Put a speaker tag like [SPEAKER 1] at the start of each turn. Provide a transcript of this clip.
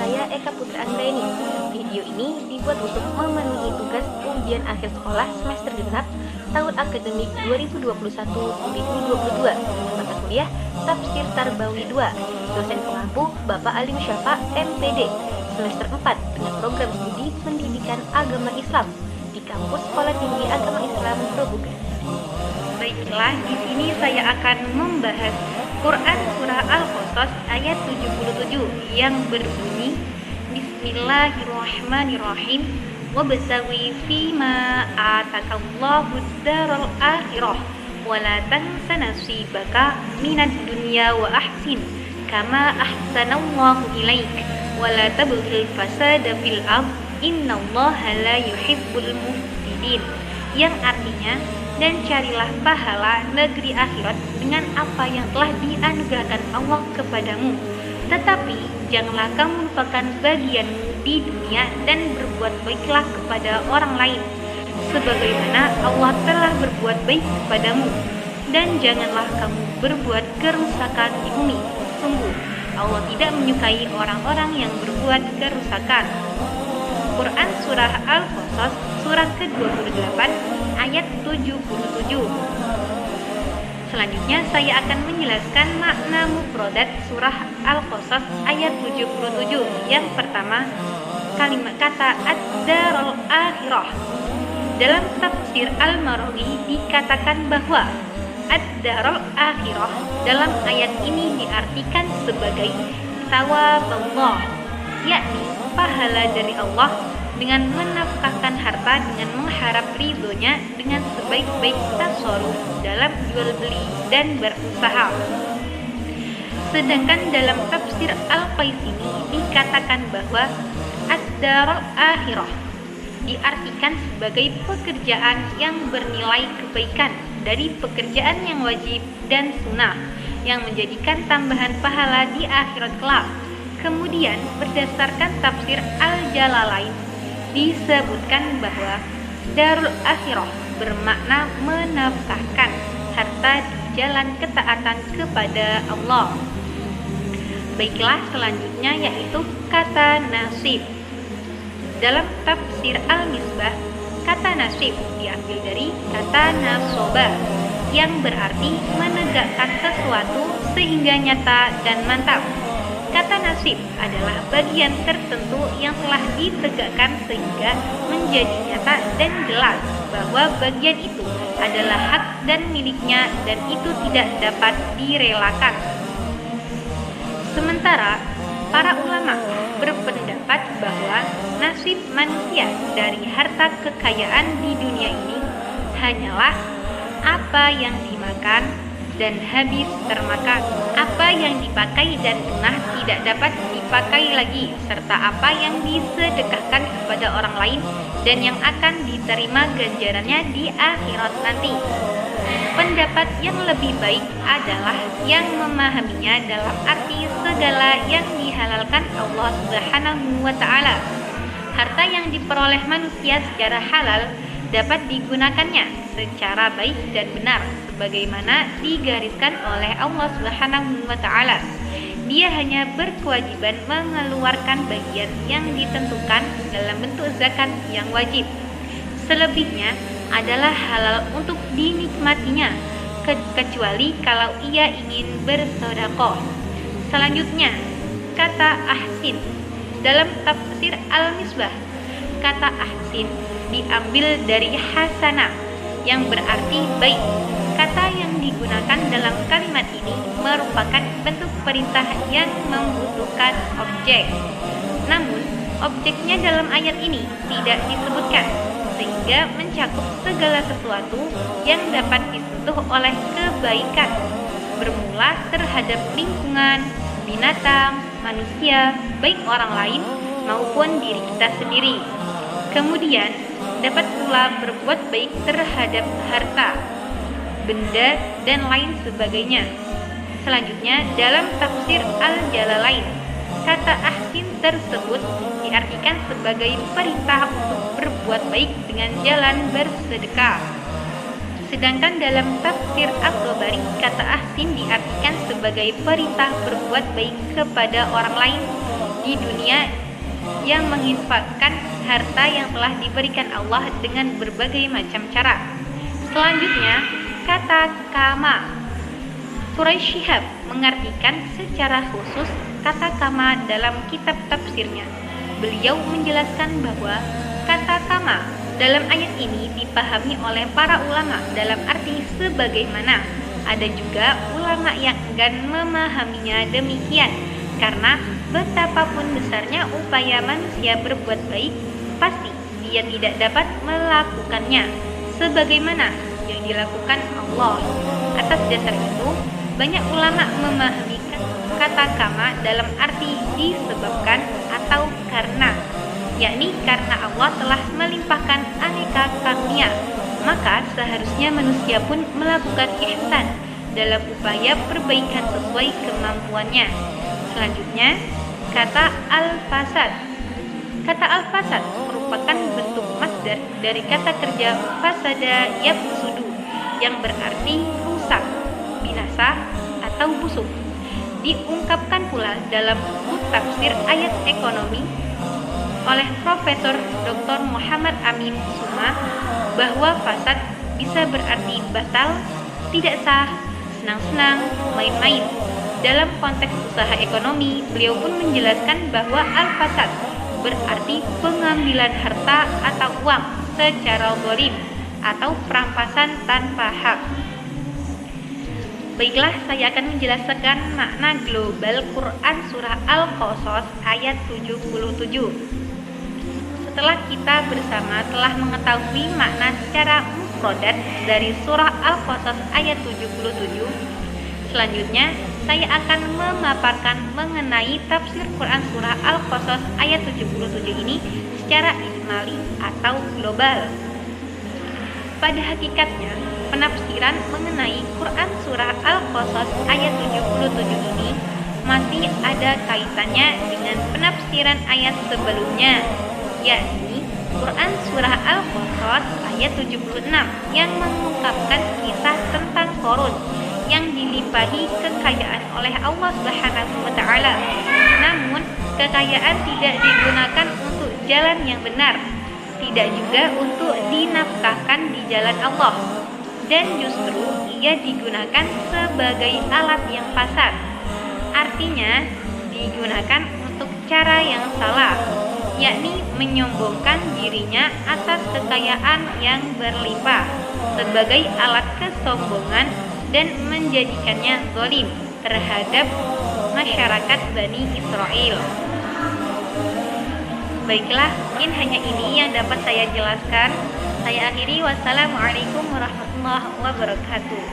[SPEAKER 1] saya Eka Putra Anggraini. Video ini dibuat untuk memenuhi tugas ujian akhir sekolah semester genap tahun akademik 2021-2022 mata kuliah Tafsir Tarbawi 2, dosen pengampu Bapak Alim Syafa MPD, semester 4 dengan program studi Pendidikan Agama Islam di kampus Sekolah Tinggi Agama Islam Grobogan. Baiklah, di sini saya akan membahas Quran Surah Al-Qasas ayat 77 yang berbunyi Bismillahirrahmanirrahim wabtaghi fima atakallahu ad-daral akhirah wa la tansa nasibaka minad dunya wa ahsin kama ahsanallahu ilaik wa la tabghil fasada fil ard innallaha la yuhibbul mufsidin, yang artinya, dan carilah pahala negeri akhirat dengan apa yang telah dianugerahkan Allah kepadamu. Tetapi janganlah kamu lupakan bagianmu di dunia dan berbuat baiklah kepada orang lain, sebagaimana Allah telah berbuat baik kepadamu. Dan janganlah kamu berbuat kerusakan di bumi. Sungguh, Allah tidak menyukai orang-orang yang berbuat kerusakan. Quran Surah Al-Qasas surah ke-28 ayat 77. Selanjutnya saya akan menjelaskan makna mufradat surah Al-Qasas ayat 77. Yang pertama, kalimat kata ad-daral akhirah. Dalam tafsir Al-Marawi dikatakan bahwa ad-daral akhirah dalam ayat ini diartikan sebagai thawabullah, yakni pahala dari Allah dengan menafkahkan harta dengan mengharap ridhonya dengan sebaik-baik tasarruf dalam jual beli dan berusaha. Sedangkan dalam tafsir Al-Qaisini dikatakan bahwa ad-daral akhirah diartikan sebagai pekerjaan yang bernilai kebaikan dari pekerjaan yang wajib dan sunnah yang menjadikan tambahan pahala di akhirat kelak. Kemudian berdasarkan tafsir Al-Jalalain disebutkan bahwa darul akhirah bermakna menafkahkan harta di jalan ketaatan kepada Allah. Baiklah, selanjutnya yaitu kata nasib. Dalam tafsir Al-Misbah, kata nasib diambil dari kata nasoba yang berarti menegakkan sesuatu sehingga nyata dan mantap. Kata nasib adalah bagian tertentu yang telah ditegakkan sehingga menjadi nyata dan jelas bahwa bagian itu adalah hak dan miliknya dan itu tidak dapat direlakan. Sementara para ulama berpendapat bahwa nasib manusia dari harta kekayaan di dunia ini hanyalah apa yang dimakan dan habis termakan, apa yang dipakai dan punah tidak dapat dipakai lagi, serta apa yang disedekahkan kepada orang lain dan yang akan diterima ganjarannya di akhirat nanti. Pendapat yang lebih baik adalah yang memahaminya dalam arti segala yang dihalalkan Allah Subhanahu wa Ta'ala. Harta yang diperoleh manusia secara halal dapat digunakannya secara baik dan benar sebagaimana digariskan oleh Allah Subhanahu wa Ta'ala. Dia hanya berkewajiban mengeluarkan bagian yang ditentukan dalam bentuk zakat yang wajib. Selebihnya adalah halal untuk dinikmatinya kecuali kalau ia ingin bersedekah. Selanjutnya, kata ahsin. Dalam tafsir Al-Misbah, kata ahsin diambil dari hasanah yang berarti baik. Kata yang digunakan dalam kalimat ini merupakan bentuk perintah yang membutuhkan objek. Namun, objeknya dalam ayat ini tidak disebutkan, sehingga mencakup segala sesuatu yang dapat disentuh oleh kebaikan, bermula terhadap lingkungan, binatang, manusia, baik orang lain maupun diri kita sendiri. Kemudian, dapat pula berbuat baik terhadap harta, benda, dan lain sebagainya. Selanjutnya, dalam tafsir Al-Jalalain, kata ahsin tersebut diartikan sebagai perintah untuk berbuat baik dengan jalan bersedekah. Sedangkan dalam tafsir At-Tabari, kata ahsin diartikan sebagai perintah berbuat baik kepada orang lain di dunia yang menginfakkan harta yang telah diberikan Allah dengan berbagai macam cara. Selanjutnya, kata kama. Quraisy Shihab mengartikan secara khusus kata kama dalam kitab tafsirnya. Beliau menjelaskan bahwa kata kama dalam ayat ini dipahami oleh para ulama dalam arti sebagaimana. Ada juga ulama yang enggan memahaminya demikian, karena betapapun besarnya upaya manusia berbuat baik, pasti dia tidak dapat melakukannya sebagaimana yang dilakukan Allah. Atas dasar itu, banyak ulama memahami kata kama dalam arti disebabkan atau karena, yakni karena Allah telah melimpahkan aneka karunia, maka seharusnya manusia pun melakukan ihsan dalam upaya perbaikan sesuai kemampuannya. Selanjutnya, kata al-fasad. Kata al-fasad merupakan bentuk masdar dari kata kerja fasada yafsudu yang berarti rusak, binasa, atau busuk. Diungkapkan pula dalam buku tafsir ayat ekonomi oleh Profesor Dr. Muhammad Amin Suma bahwa fasad bisa berarti batal, tidak sah, senang-senang, main-main. Dalam konteks usaha ekonomi, beliau pun menjelaskan bahwa al-fasad berarti pengambilan harta atau uang secara zalim atau perampasan tanpa hak. Baiklah, saya akan menjelaskan makna global Quran Surah Al-Qasas ayat 77. Setelah kita bersama telah mengetahui makna secara mufradat dari surah Al-Qasas ayat 77, selanjutnya saya akan memaparkan mengenai tafsir Quran Surah Al-Qasas ayat 77 ini secara ijmali atau global. Pada hakikatnya, penafsiran mengenai Quran Surah Al-Qasas ayat 77 ini masih ada kaitannya dengan penafsiran ayat sebelumnya, yakni Quran Surah Al-Qasas ayat 76 yang mengungkapkan kisah tentang Qarun yang dilimpahi kekayaan oleh Allah Subhanahu wa Ta'ala. Namun, kekayaan tidak digunakan untuk jalan yang benar, tidak juga untuk dinafkahkan di jalan Allah, dan justru ia digunakan sebagai alat yang fasad. Artinya, digunakan untuk cara yang salah, yakni menyombongkan dirinya atas kekayaan yang berlimpah sebagai alat kesombongan dan menjadikannya zalim terhadap masyarakat Bani Israel. Baiklah, mungkin hanya ini yang dapat saya jelaskan. Saya akhiri, wassalamualaikum warahmatullahi wabarakatuh.